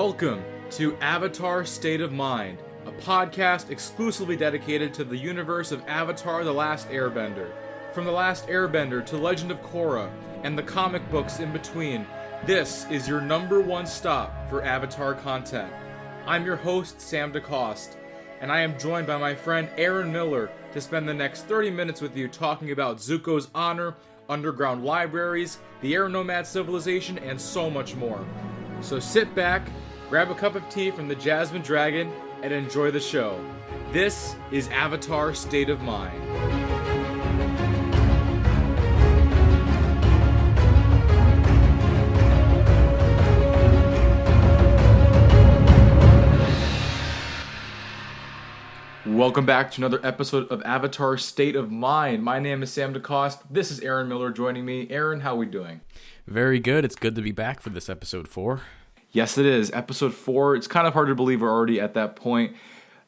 Welcome to Avatar State of Mind, a podcast exclusively dedicated to the universe of Avatar The Last Airbender. From The Last Airbender to Legend of Korra and the comic books in between, this is your number one stop for Avatar content. I'm your host, Sam DeCoste, and I am joined by my friend Aaron Miller to spend the next 30 minutes with you talking about Zuko's honor, underground libraries, the Air Nomad civilization, and so much more. So sit back, grab a cup of tea from the Jasmine Dragon, and enjoy the show. This is Avatar State of Mind. Welcome back to another episode of Avatar State of Mind. My name is Sam DeCoste. This is Aaron Miller joining me. Aaron, how are we doing? Very good. It's good to be back for this episode 4. Yes, it is. Episode 4. It's kind of hard to believe we're already at that point.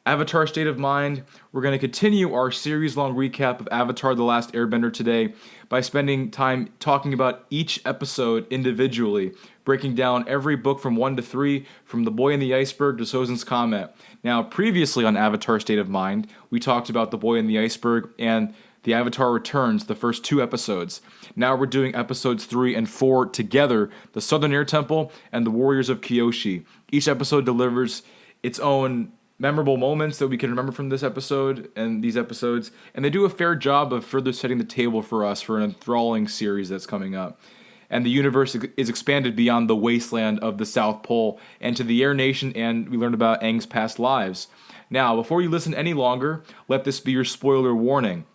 Avatar State of Mind. We're going to continue our series-long recap of Avatar The Last Airbender today by spending time talking about each episode individually, breaking down every book from 1 to 3, from The Boy in the Iceberg to Sozin's Comet. Now, previously on Avatar State of Mind, we talked about The Boy in the Iceberg and The Avatar Returns, the first 2 episodes. Now we're doing episodes 3 and 4 together, The Southern Air Temple and The Warriors of Kyoshi. Each episode delivers its own memorable moments that we can remember from this episode and these episodes, and they do a fair job of further setting the table for us for an enthralling series that's coming up. And the universe is expanded beyond the wasteland of the South Pole and to the Air Nation, and we learned about Aang's past lives. Now, before you listen any longer, let this be your spoiler warning.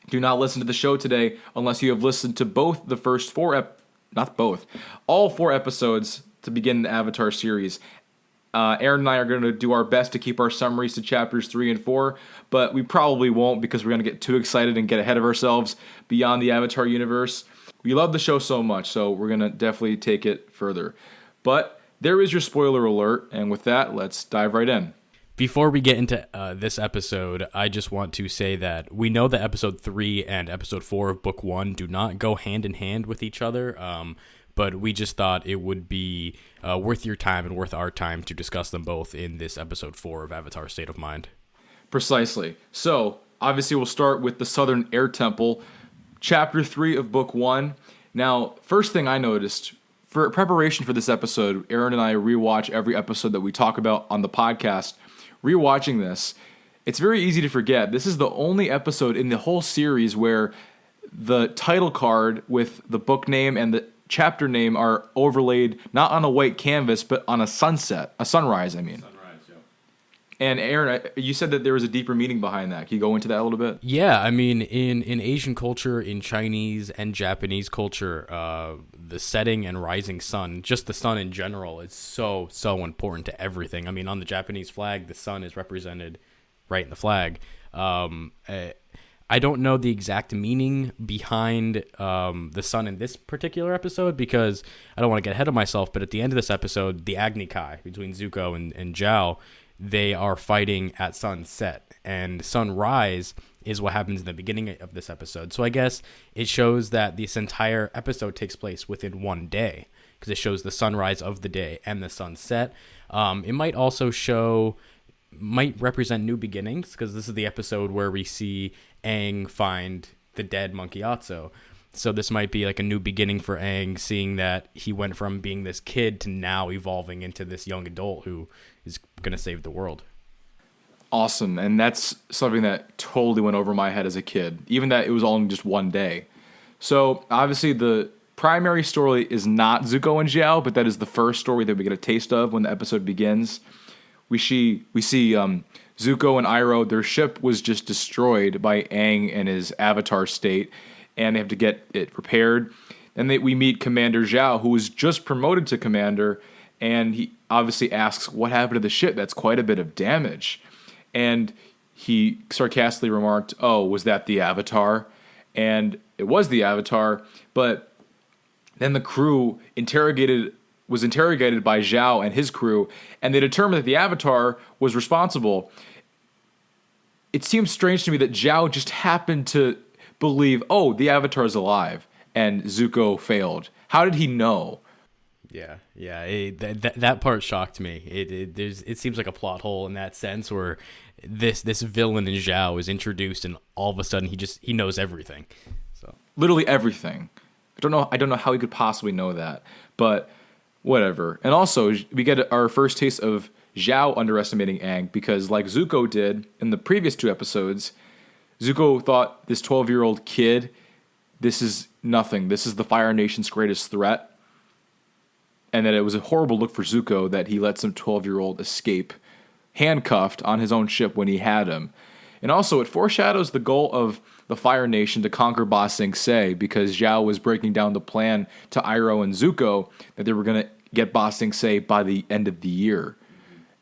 Do not listen to the show today unless you have listened to both the first 4 all 4 episodes to begin the Avatar series. Aaron and I are going to do our best to keep our summaries to chapters 3 and 4, but we probably won't because we're going to get too excited and get ahead of ourselves beyond the Avatar universe. We love the show so much, so we're going to definitely take it further. But there is your spoiler alert, and with that, let's dive right in. Before we get into this episode, I just want to say that we know that episode 3 and episode 4 of book 1 do not go hand in hand with each other, but we just thought it would be worth your time and worth our time to discuss them both in this episode 4 of Avatar State of Mind. Precisely. So, obviously we'll start with the Southern Air Temple, chapter 3 of book 1. Now, first thing I noticed, for preparation for this episode, Aaron and I rewatch every episode that we talk about on the podcast. Rewatching this, it's very easy to forget. This is the only episode in the whole series where the title card with the book name and the chapter name are overlaid not on a white canvas, but on a sunrise, I mean. Sunrise, yeah. And Aaron, you said that there was a deeper meaning behind that. Can you go into that a little bit? Yeah, I mean, in Asian culture, in Chinese and Japanese culture, the setting and rising sun, just the sun in general, is so important to everything. I mean, on the Japanese flag, the sun is represented right in the flag. I don't know the exact meaning behind the sun in this particular episode because I don't want to get ahead of myself, but at the end of this episode, the Agni Kai between Zuko and Zhao, they are fighting at sunset, and sunrise is what happens in the beginning of this episode. So I guess it shows that this entire episode takes place within one day because it shows the sunrise of the day and the sunset. It might also might represent new beginnings because this is the episode where we see Aang find the dead Monkey Otso. So this might be like a new beginning for Aang, seeing that he went from being this kid to now evolving into this young adult who is going to save the world. Awesome, and that's something that totally went over my head as a kid, even that it was all in just one day. So, obviously, the primary story is not Zuko and Zhao, but that is the first story that we get a taste of when the episode begins. We see Zuko and Iroh, their ship was just destroyed by Aang and his avatar state, and they have to get it repaired. Then we meet Commander Zhao, who was just promoted to commander, and he obviously asks, what happened to the ship? That's quite a bit of damage. And he sarcastically remarked, oh, was that the Avatar? And it was the Avatar, but then the crew was interrogated by Zhao and his crew, and they determined that the Avatar was responsible. It seems strange to me that Zhao just happened to believe, oh, the Avatar is alive, and Zuko failed. How did he know? Yeah. That part shocked me. It seems like a plot hole in that sense where this villain in Zhao is introduced and all of a sudden he knows everything. So Literally everything. I don't know how he could possibly know that, but whatever. And also, we get our first taste of Zhao underestimating Aang because, like Zuko did in the previous 2 episodes, Zuko thought this 12-year-old kid, this is nothing. This is the Fire Nation's greatest threat. And that it was a horrible look for Zuko that he let some 12-year-old escape handcuffed on his own ship when he had him. And also, it foreshadows the goal of the Fire Nation to conquer Ba Sing Se because Zhao was breaking down the plan to Iroh and Zuko that they were going to get Ba Sing Se by the end of the year.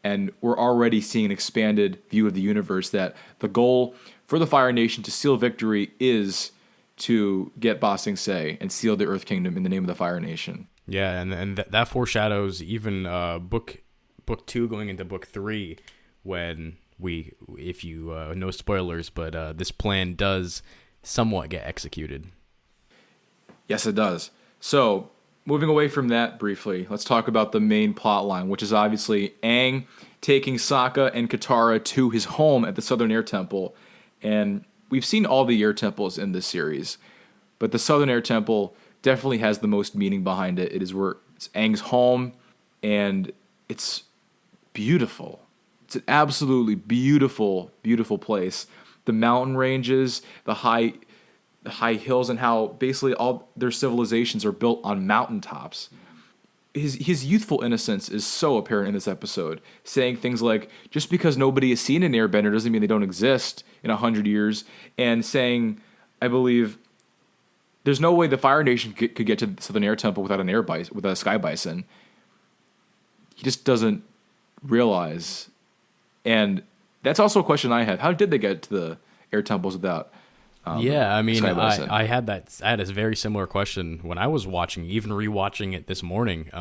And we're already seeing an expanded view of the universe that the goal for the Fire Nation to seal victory is to get Ba Sing Se and seal the Earth Kingdom in the name of the Fire Nation. yeah, and that foreshadows even book 2 going into book 3 when if you no spoilers, but this plan does somewhat get executed. Yes, it does. So, moving away from that briefly, let's talk about the main plot line, which is obviously Aang taking Sokka and Katara to his home at the Southern Air Temple. And we've seen all the air temples in this series, but the Southern Air Temple definitely has the most meaning behind it. It is where it's Aang's home, and it's beautiful. It's an absolutely beautiful, beautiful place. The mountain ranges, the high hills, and how basically all their civilizations are built on mountaintops. His youthful innocence is so apparent in this episode, saying things like, just because nobody has seen an airbender doesn't mean they don't exist in 100 years, and saying, I believe, there's no way the Fire Nation could get to the Southern Air Temple without without a sky bison. He just doesn't realize. And that's also a question I have. How did they get to the air temples without I mean, sky bison? I had a very similar question when I was watching, even rewatching it this morning.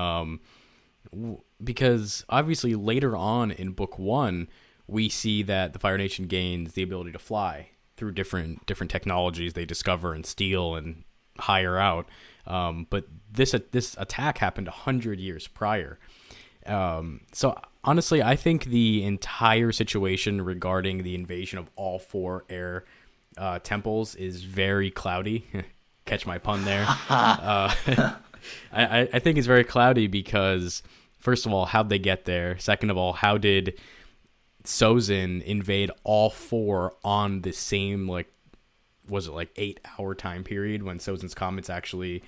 Because obviously later on in book 1, we see that the Fire Nation gains the ability to fly through different technologies they discover and steal and hire out. But this attack happened 100 years prior. So honestly, I think the entire situation regarding the invasion of all 4 air temples is very cloudy. Catch my pun there. I think it's very cloudy because, first of all, how'd they get there? Second of all, how did Sozin invade all 4 on the same, was it 8-hour time period when Sozin's comet's actually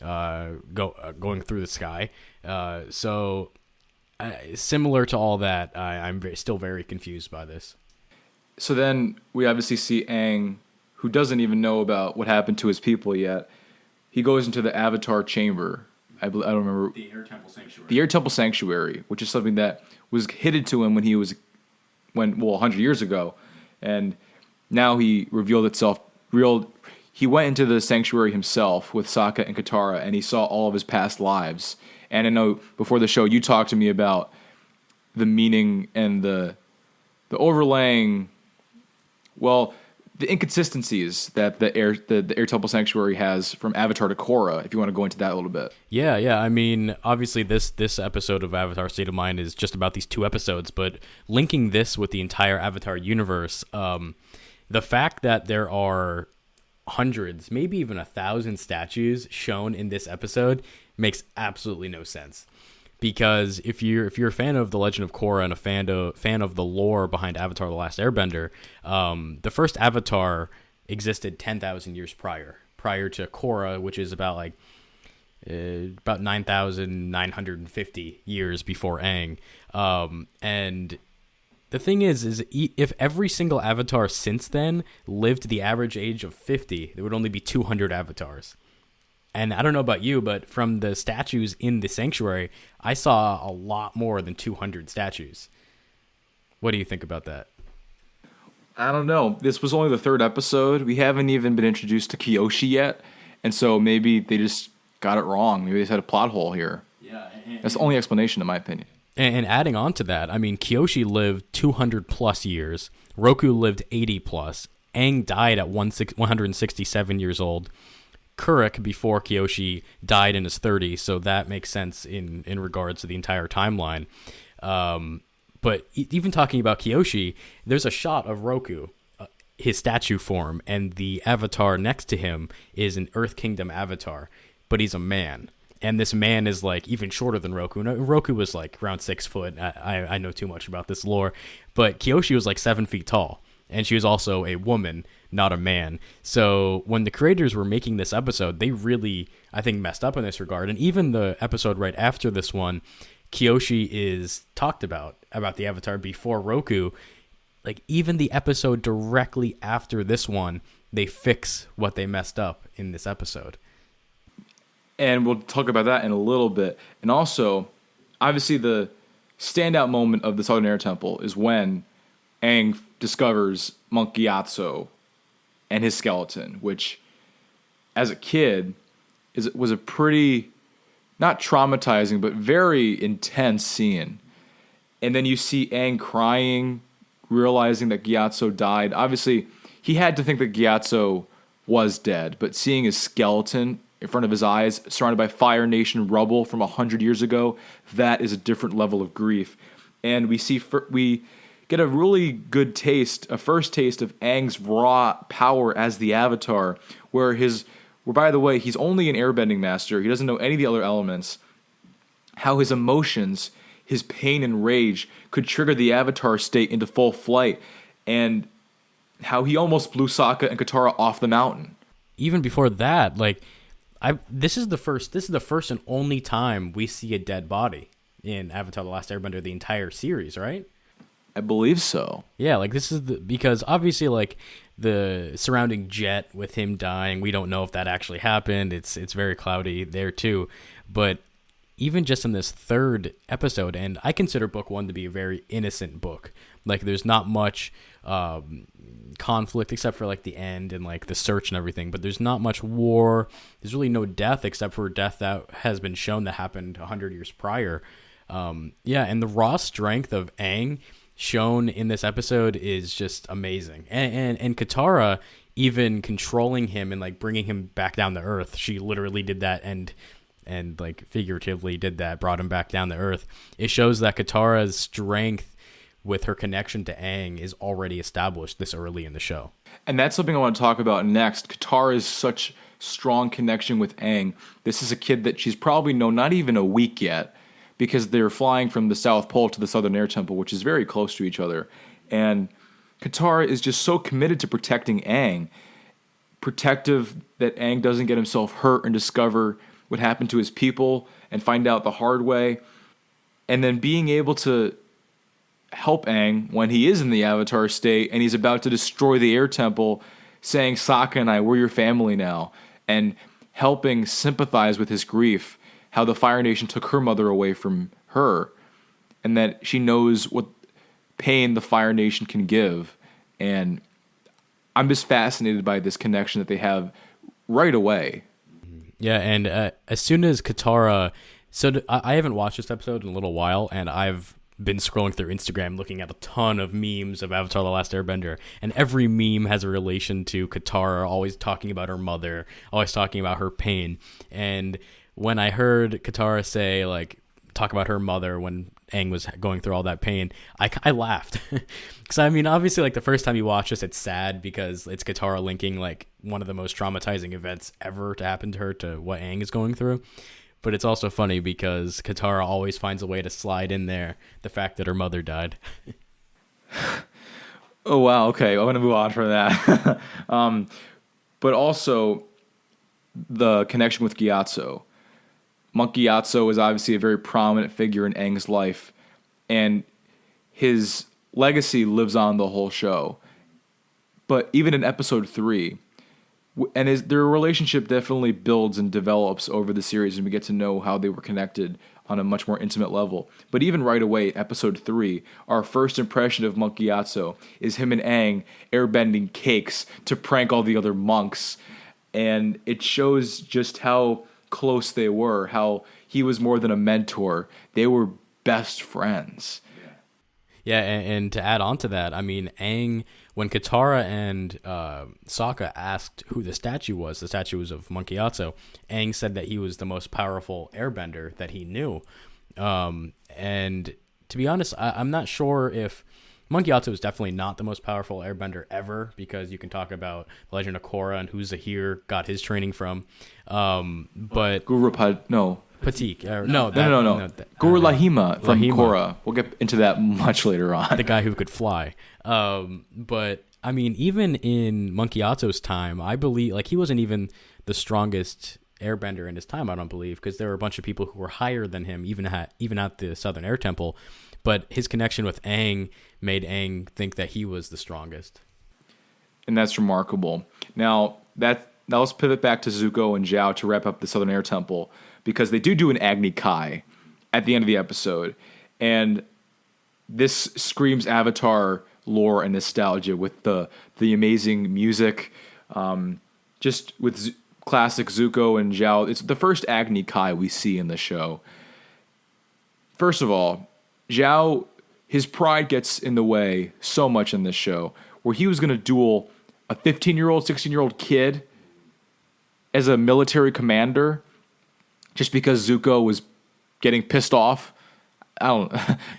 going through the sky? So similar to all that, I'm still very confused by this. So then we obviously see Aang, who doesn't even know about what happened to his people yet. He goes into the Avatar Chamber. I don't remember. The Air Temple Sanctuary. The Air Temple Sanctuary, which is something that was hidden to him when 100 years ago. And now he he went into the sanctuary himself with Sokka and Katara, and he saw all of his past lives. And I know before the show you talked to me about the meaning and the overlaying, the inconsistencies that the Air Temple Sanctuary has from Avatar to Korra, if you want to go into that a little bit. Yeah. I mean, obviously this episode of Avatar State of Mind is just about these 2 episodes, but linking this with the entire Avatar universe, the fact that there are hundreds, maybe even 1,000 statues shown in this episode makes absolutely no sense. Because if you're a fan of The Legend of Korra and a fan of the lore behind Avatar: The Last Airbender, the first Avatar existed 10,000 years prior to Korra, which is about 9,950 years before Aang. And the thing is if every single Avatar since then lived the average age of 50, there would only be 200 Avatars. And I don't know about you, but from the statues in the sanctuary, I saw a lot more than 200 statues. What do you think about that? I don't know. This was only the 3rd episode. We haven't even been introduced to Kyoshi yet. And so maybe they just got it wrong. Maybe they just had a plot hole here. Yeah. That's the only explanation, in my opinion. And adding on to that, I mean, Kyoshi lived 200 plus years. Roku lived 80 plus. Aang died at 167 years old. Kuruk before Kyoshi died in his 30s, so that makes sense in regards to the entire timeline. But even talking about Kyoshi, there's a shot of Roku, his statue form, and the avatar next to him is an Earth Kingdom avatar, but he's a man. And this man is like even shorter than Roku. No, Roku was like around 6 foot. I know too much about this lore, but Kyoshi was like 7 feet tall, and she was also a woman, not a man. So when the creators were making this episode, they really, I think, messed up in this regard. And even the episode right after this one, Kyoshi is talked about the avatar before Roku. Like even the episode directly after this one, they fix what they messed up in this episode. And we'll talk about that in a little bit. And also, obviously, the standout moment of the Southern Air Temple is when Aang discovers Monk Gyatso and his skeleton, which, as a kid, was a pretty, not traumatizing, but very intense scene. And then you see Aang crying, realizing that Gyatso died. Obviously, he had to think that Gyatso was dead, but seeing his skeleton in front of his eyes, surrounded by Fire Nation rubble from 100 years ago, that is a different level of grief. And we get a really good taste, a first taste of Aang's raw power as the Avatar, where by the way, he's only an airbending master. He doesn't know any of the other elements. How his emotions, his pain and rage could trigger the Avatar state into full flight, and how he almost blew Sokka and Katara off the mountain. Even before that, like, this is the first and only time we see a dead body in Avatar: The Last Airbender, the entire series, right? I believe so. Yeah, like this is because obviously like the surrounding jet with him dying, we don't know if that actually happened. It's very cloudy there too. But even just in this third episode, and I consider book 1 to be a very innocent book. Like there's not much conflict except for like the end and like the search and everything, but there's not much war. There's really no death except for death that has been shown that happened 100 years prior. And the raw strength of Aang shown in this episode is just amazing. And Katara even controlling him and like bringing him back down to earth. She literally did that and like figuratively did that, brought him back down to earth. It shows that Katara's strength with her connection to Aang is already established this early in the show. And that's something I want to talk about next. Katara's such strong connection with Aang. This is a kid that she's probably known not even a week yet, because they're flying from the South Pole to the Southern Air Temple, which is very close to each other. And Katara is just so committed to protecting Aang, protective that Aang doesn't get himself hurt and discover what happened to his people and find out the hard way. And then being able to help Aang when he is in the Avatar state and he's about to destroy the Air Temple, saying, Sokka and I, we're your family now, and helping sympathize with his grief, how the Fire Nation took her mother away from her, and that she knows what pain the Fire Nation can give. And I'm just fascinated by this connection that they have right away. Yeah, and as soon as Katara... So I haven't watched this episode in a little while, and I've been scrolling through Instagram looking at a ton of memes of Avatar: The Last Airbender, and every meme has a relation to Katara, always talking about her mother, always talking about her pain. And when I heard Katara say, like, talk about her mother when Aang was going through all that pain, I laughed. Because, I mean, obviously, like, the first time you watch this, it's sad because it's Katara linking, like, one of the most traumatizing events ever to happen to her to what Aang is going through. But it's also funny because Katara always finds a way to slide in there the fact that her mother died. Oh, wow. Okay, I'm going to move on from that. But also, the connection with Gyatso. Monk Gyatso is obviously a very prominent figure in Aang's life, and his legacy lives on the whole show. But even in episode 3, and their relationship definitely builds and develops over the series, and we get to know how they were connected on a much more intimate level. But even right away, episode 3, our first impression of Monk Gyatso is him and Aang airbending cakes to prank all the other monks. And it shows just how close they were, how he was more than a mentor. They were best friends. Yeah, and to add on to that, I mean, Aang, when Katara and Sokka asked who the statue was of Monkey Otso, Aang said that he was the most powerful airbender that he knew. And to be honest, I'm not sure if Monkey Otto is definitely not the most powerful airbender ever, because you can talk about the Legend of Korra and who Zahir got his training from. But No. Patik, No. Guru Lahima from Lahima. Korra. We'll get into that much later on. The guy who could fly. But I mean, even in Monkey Otto's time, I believe like he wasn't even the strongest airbender in his time. I don't believe, because there were a bunch of people who were higher than him, even at the Southern Air Temple. But his connection with Aang made Aang think that he was the strongest. And that's remarkable. Now let's pivot back to Zuko and Zhao to wrap up the Southern Air Temple, because they do an Agni Kai at the end of the episode. And this screams Avatar lore and nostalgia with the amazing music, just with classic Zuko and Zhao. It's the first Agni Kai we see in the show. First of all, Zhao, his pride gets in the way so much in this show, where he was going to duel a 15-year-old, 16-year-old kid as a military commander just because Zuko was getting pissed off. That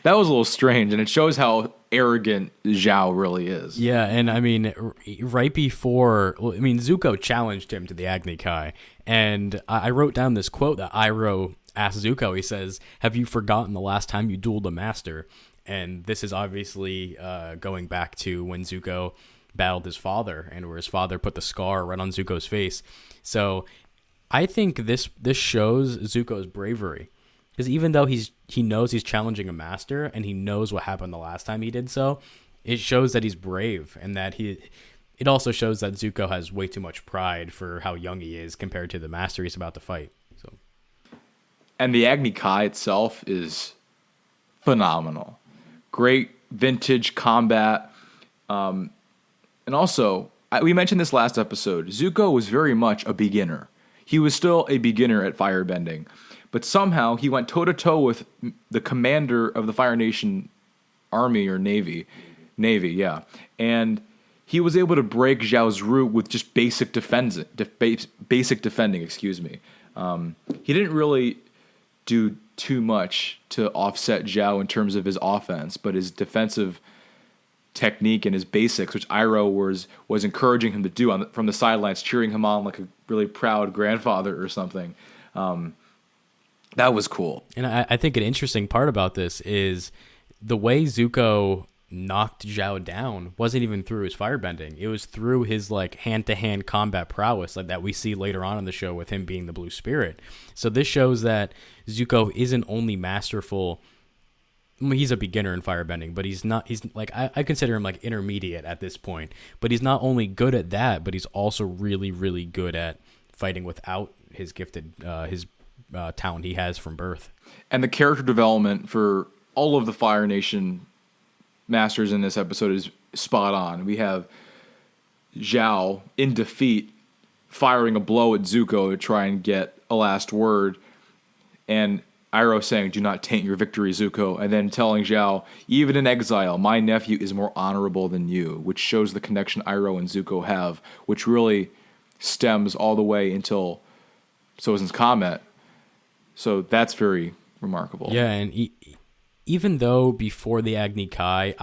was a little strange, and it shows how arrogant Zhao really is. Yeah, and I mean, right before, Zuko challenged him to the Agni Kai, and I wrote down this quote that Iroh asked Zuko. He says, "Have you forgotten the last time you dueled a master?" And this is obviously going back to when Zuko battled his father, and where his father put the scar right on Zuko's face. So I think this shows Zuko's bravery, because even though he knows he's challenging a master and he knows what happened the last time he did so, it shows that he's brave, and that it also shows that Zuko has way too much pride for how young he is compared to the master he's about to fight. So, and the Agni Kai itself is phenomenal. Great vintage combat. And also, we mentioned this last episode, Zuko was very much a beginner. He was still a beginner at firebending. But somehow he went toe-to-toe with the commander of the Fire Nation Army or Navy. Navy, yeah. And he was able to break Zhao's root with just basic defending, excuse me. He didn't really do too much to offset Zhao in terms of his offense, but his defensive technique and his basics, which Iroh was encouraging him to do from the sidelines, cheering him on like a really proud grandfather or something. That was cool. And I think an interesting part about this is the way Zuko knocked Zhao down wasn't even through his firebending. It was through his like hand-to-hand combat prowess, like that we see later on in the show with him being the Blue Spirit. So this shows that Zuko isn't only masterful. He's a beginner in firebending, but he's like, I consider him like intermediate at this point. But he's not only good at that, but he's also really, really good at fighting without his gifted talent he has from birth. And the character development for all of the Fire Nation masters in this episode is spot on. We have Zhao in defeat firing a blow at Zuko to try and get a last word, and Iroh saying, "Do not taint your victory, Zuko," and then telling Zhao, "Even in exile, my nephew is more honorable than you," which shows the connection Iroh and Zuko have, which really stems all the way until Sozin's Comet. So that's very remarkable. Yeah, and even though before the Agni Kai,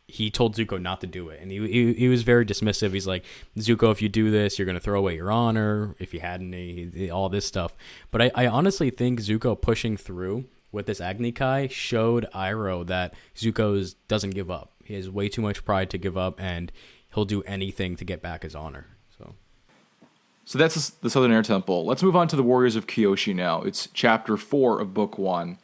he told Zuko not to do it, and he was very dismissive. He's like, "Zuko, if you do this, you're going to throw away your honor, if you had any, all this stuff." But I honestly think Zuko pushing through with this Agni Kai showed Iroh that Zuko doesn't give up. He has way too much pride to give up, and he'll do anything to get back his honor. So that's the Southern Air Temple. Let's move on to the Warriors of Kyoshi now. It's chapter 4 of book 1.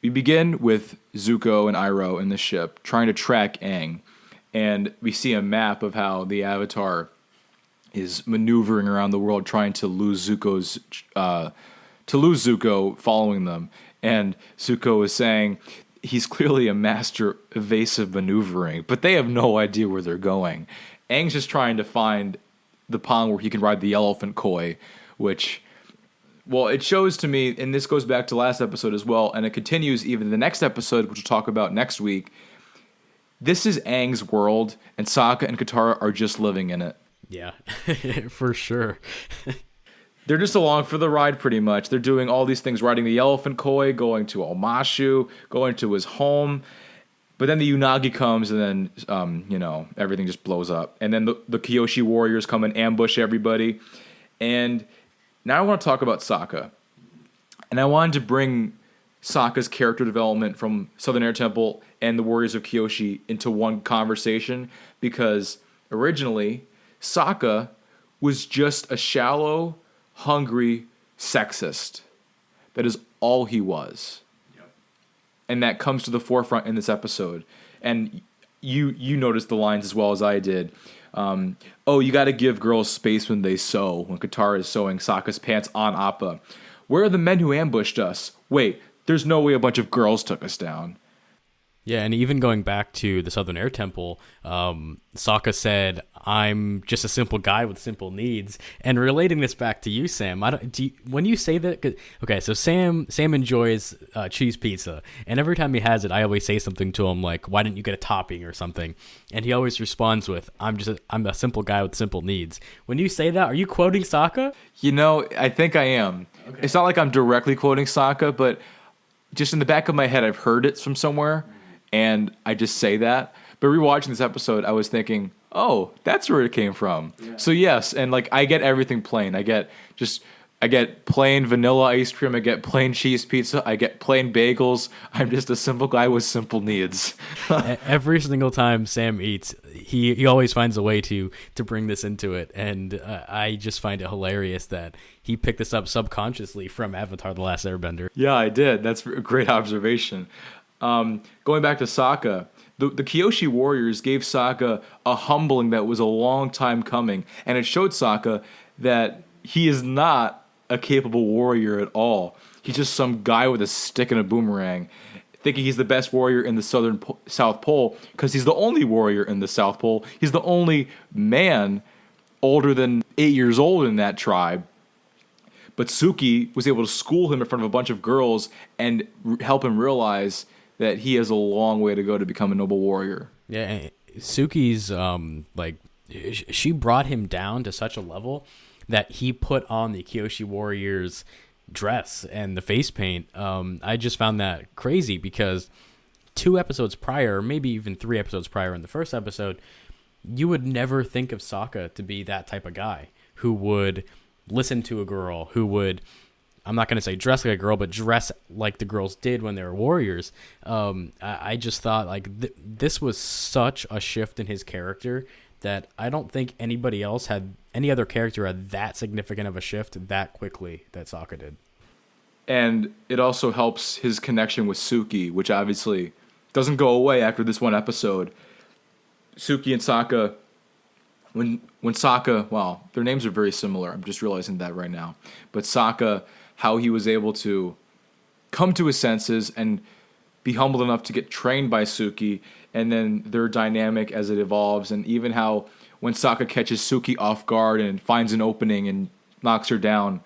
We begin with Zuko and Iroh in the ship trying to track Aang. And we see a map of how the Avatar is maneuvering around the world trying to lose Zuko following them. And Zuko is saying he's clearly a master evasive maneuvering, but they have no idea where they're going. Aang's just trying to find the pond where he can ride the elephant koi, which Well, it shows to me, and this goes back to last episode as well, and it continues even the next episode, which we'll talk about next week. This is Aang's world, and Sokka and Katara are just living in it. Yeah, for sure. They're just along for the ride, pretty much. They're doing all these things, riding the elephant koi, going to Omashu, going to his home. But then the Unagi comes, and then, everything just blows up. And then the Kyoshi warriors come and ambush everybody. And now I want to talk about Sokka. And I wanted to bring Sokka's character development from Southern Air Temple and the Warriors of Kyoshi into one conversation, because originally Sokka was just a shallow, hungry sexist. That is all he was. Yep. And that comes to the forefront in this episode. And you noticed the lines as well as I did. You got to give girls space when they sew, when Katara is sewing Sokka's pants on Appa. Where are the men who ambushed us? Wait, there's no way a bunch of girls took us down. Yeah, and even going back to the Southern Air Temple, Sokka said, "I'm just a simple guy with simple needs." And relating this back to you, Sam, when you say that, okay, so Sam enjoys cheese pizza, and every time he has it, I always say something to him like, "Why didn't you get a topping or something?" And he always responds with, I'm a simple guy with simple needs." When you say that, are you quoting Sokka? I think I am. Okay. It's not like I'm directly quoting Sokka, but just in the back of my head, I've heard it from somewhere. And I just say that. But rewatching this episode, I was thinking, oh, that's where it came from. Yeah. So yes, and I get everything plain. I get plain vanilla ice cream. I get plain cheese pizza. I get plain bagels. I'm just a simple guy with simple needs. Every single time Sam eats, he always finds a way to bring this into it. And I just find it hilarious that he picked this up subconsciously from Avatar: The Last Airbender. Yeah, I did. That's a great observation. Going back to Sokka, the Kyoshi warriors gave Sokka a humbling that was a long time coming, and it showed Sokka that he is not a capable warrior at all. He's just some guy with a stick and a boomerang, thinking he's the best warrior in the South Pole because he's the only warrior in the South Pole. He's the only man older than 8 years old in that tribe. But Suki was able to school him in front of a bunch of girls and help him realize that he has a long way to go to become a noble warrior. Yeah, Suki's she brought him down to such a level that he put on the Kyoshi warrior's dress and the face paint. I just found that crazy because 2 episodes prior, maybe even 3 episodes prior in the first episode, you would never think of Sokka to be that type of guy who would listen to a girl, who would, I'm not going to say dress like a girl, but dress like the girls did when they were warriors. I just thought this was such a shift in his character that I don't think any other character had that significant of a shift that quickly that Sokka did. And it also helps his connection with Suki, which obviously doesn't go away after this one episode. Suki and Sokka, when Sokka, wow, their names are very similar. I'm just realizing that right now. But Sokka, how he was able to come to his senses and be humbled enough to get trained by Suki, and then their dynamic as it evolves, and even how when Sokka catches Suki off guard and finds an opening and knocks her down,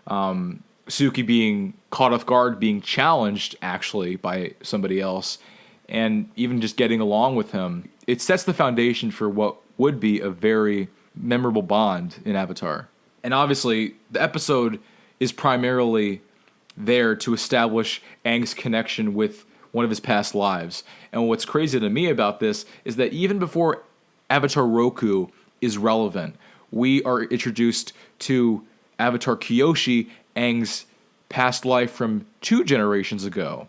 Suki being caught off guard, being challenged actually by somebody else, and even just getting along with him, it sets the foundation for what would be a very memorable bond in Avatar. And obviously, the episode is primarily there to establish Aang's connection with one of his past lives. And what's crazy to me about this is that even before Avatar Roku is relevant, we are introduced to Avatar Kyoshi, Aang's past life from 2 generations ago,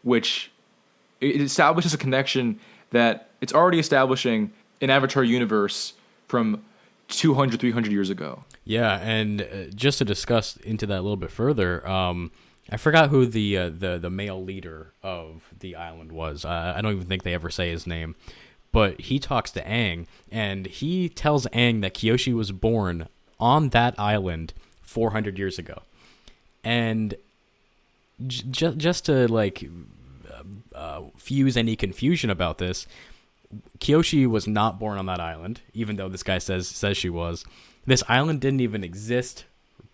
which it establishes a connection that it's already establishing an Avatar universe from 200, 300 years ago. Yeah, and just to discuss into that a little bit further, I forgot who the male leader of the island was. I don't even think they ever say his name. But he talks to Aang, and he tells Aang that Kyoshi was born on that island 400 years ago. And just to fuse any confusion about this, Kyoshi was not born on that island, even though this guy says she was. This island didn't even exist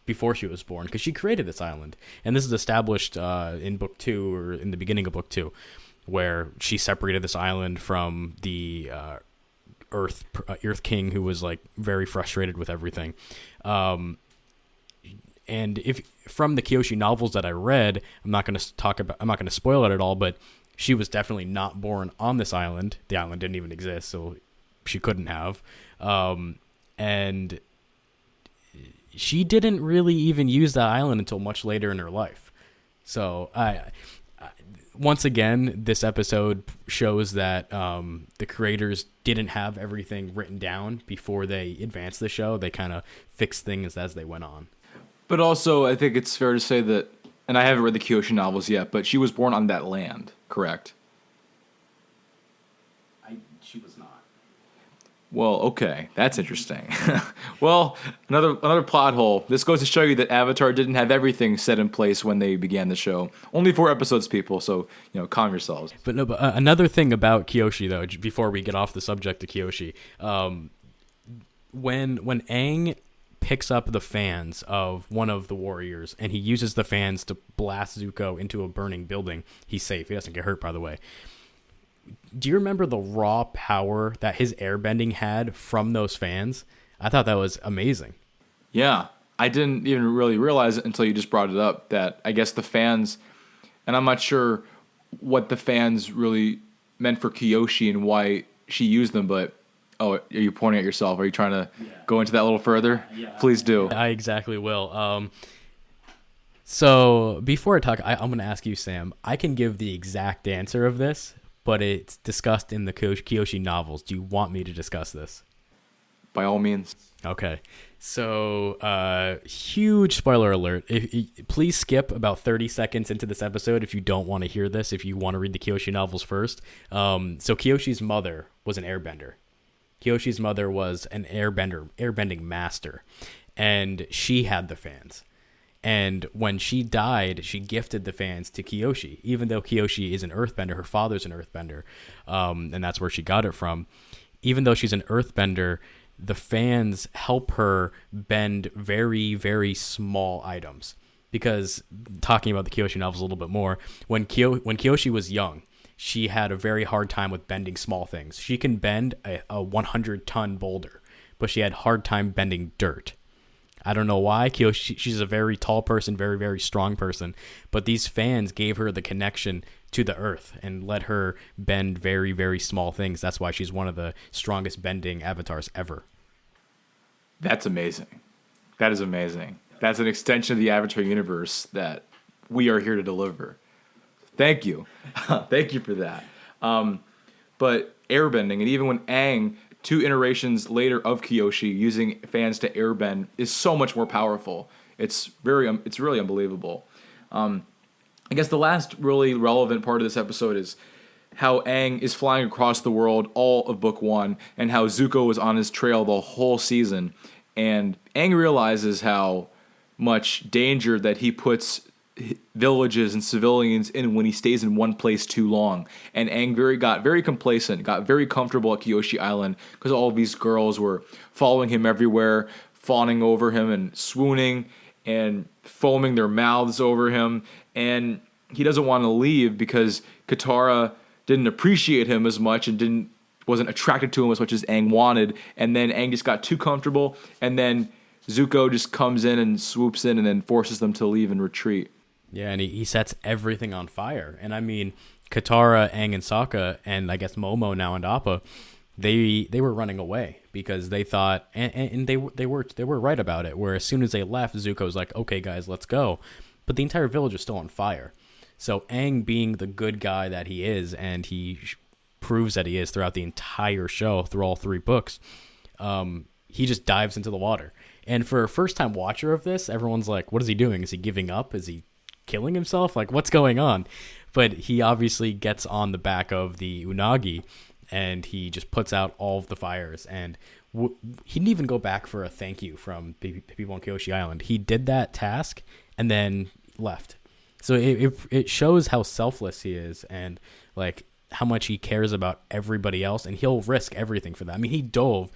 before she was born, because she created this island. And this is established in book 2, or in the beginning of book 2, where she separated this island from the Earth King, who was like very frustrated with everything. And if from the Kyoshi novels that I read, I'm not going to spoil it at all, but she was definitely not born on this island. The island didn't even exist, so she couldn't have. And she didn't really even use that island until much later in her life. So once again, this episode shows that the creators didn't have everything written down before they advanced the show. They kind of fixed things as they went on. But also, I think it's fair to say that, and I haven't read the Kyoshi novels yet, but she was born on that land, correct? She was not. Well, okay, that's interesting. Well, another plot hole. This goes to show you that Avatar didn't have everything set in place when they began the show. Only 4 episodes, people, so, calm yourselves. But another thing about Kyoshi, though, before we get off the subject of Kyoshi, when Aang picks up the fans of one of the warriors and he uses the fans to blast Zuko into a burning building, he's safe. He doesn't get hurt, by the way. Do you remember the raw power that his airbending had from those fans? I thought that was amazing. Yeah, I didn't even really realize it until you just brought it up, that I guess the fans, and I'm not sure what the fans really meant for Kyoshi and why she used them, but, are you pointing at yourself? Are you trying to go into that a little further? Yeah. Please do. I exactly will. So before I talk, I'm going to ask you, Sam, I can give the exact answer of this, but it's discussed in the Kyoshi novels. Do you want me to discuss this? By all means. Okay. So, huge spoiler alert. Please skip about 30 seconds into this episode if you don't want to hear this, if you want to read the Kyoshi novels first. So Kyoshi's mother was an airbender. Kyoshi's mother was an airbending master, and she had the fans. And when she died, she gifted the fans to Kyoshi. Even though Kyoshi is an earthbender, her father's an earthbender, and that's where she got it from. Even though she's an earthbender, the fans help her bend very, very small items. Because, talking about the Kyoshi novels a little bit more, when Kyoshi was young, she had a very hard time with bending small things. She can bend a 100-ton boulder, but she had a hard time bending dirt. I don't know why. Kyoshi, she's a very tall person, very, very strong person. But these fans gave her the connection to the earth and let her bend very, very small things. That's why she's one of the strongest bending avatars ever. That's amazing. That is amazing. That's an extension of the Avatar universe that we are here to deliver. Thank you. Thank you for that. But airbending, and even when Aang, 2 iterations later of Kyoshi, using fans to airbend, is so much more powerful. It's really unbelievable. I guess the last really relevant part of this episode is how Aang is flying across the world all of book 1, and how Zuko was on his trail the whole season. And Aang realizes how much danger that he puts villages and civilians in when he stays in one place too long. And Aang got very complacent, got very comfortable at Kyoshi Island because all of these girls were following him everywhere, fawning over him and swooning and foaming their mouths over him. And he doesn't want to leave because Katara didn't appreciate him as much and wasn't attracted to him as much as Aang wanted. And then Aang just got too comfortable, and then Zuko just comes in and swoops in and then forces them to leave and retreat. Yeah, and he sets everything on fire. And I mean, Katara, Aang, and Sokka, and I guess Momo now and Appa, they were running away because they thought, and they were right about it. Where as soon as they left, Zuko's like, "Okay, guys, let's go," but the entire village is still on fire. So Aang, being the good guy that he is, and he proves that he is throughout the entire show, through all 3 books, he just dives into the water. And for a first-time watcher of this, everyone's like, "What is he doing? Is he giving up? Is he killing himself? Like, what's going on?" But he obviously gets on the back of the Unagi, and he just puts out all of the fires. And he didn't even go back for a thank you from the people on Kyoshi Island. He did that task and then left. So it shows how selfless he is, and like how much he cares about everybody else, and he'll risk everything for that. I mean, he dove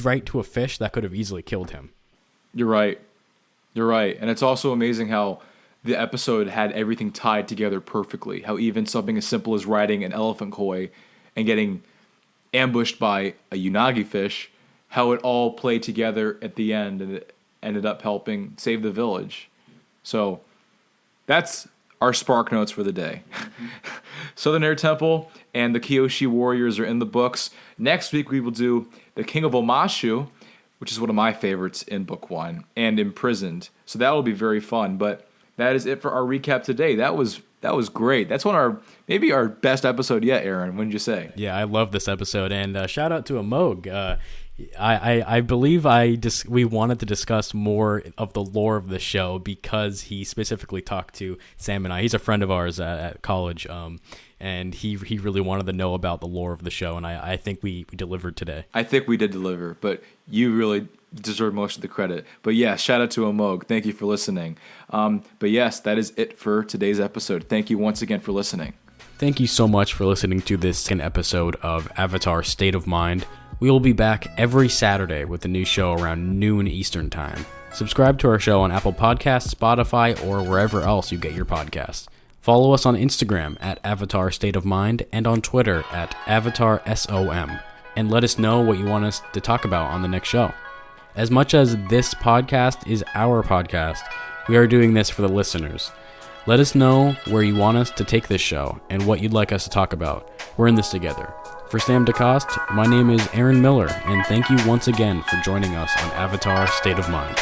right to a fish that could have easily killed him. You're right. You're right. And it's also amazing how the episode had everything tied together perfectperfectly. How even something as simple as riding an elephant koi and getting ambushed by a unagi fish, how it all played together at the end and it ended up helping save the village. So that's our spark notes for the day. Southern Air Temple and the Kyoshi Warriors are in the books. Next week we will do the King of Omashu, which is one of my favorites in Book 1, and Imprisoned. So that will be very fun. But that is it for our recap today. That was great. That's maybe our best episode yet, Aaron. Wouldn't you say? Yeah, I love this episode, and shout out to Amog. I believe we wanted to discuss more of the lore of the show because he specifically talked to Sam and I. He's a friend of ours at college, and he really wanted to know about the lore of the show, and I think we delivered today. I think we did deliver, but you really deserve most of the credit. But yeah, shout out to Amog. Thank you for listening. But yes, that is it for today's episode. Thank you once again for listening. Thank you so much for listening to this second episode of Avatar State of Mind. We will be back every Saturday with a new show around noon Eastern Time. Subscribe to our show on Apple Podcasts, Spotify, or wherever else you get your podcasts. Follow us on Instagram at Avatar State of Mind and on Twitter at AvatarSOM. And let us know what you want us to talk about on the next show. As much as this podcast is our podcast, we are doing this for the listeners. Let us know where you want us to take this show and what you'd like us to talk about. We're in this together. For Sam DeCoste, my name is Aaron Miller, and thank you once again for joining us on Avatar State of Mind.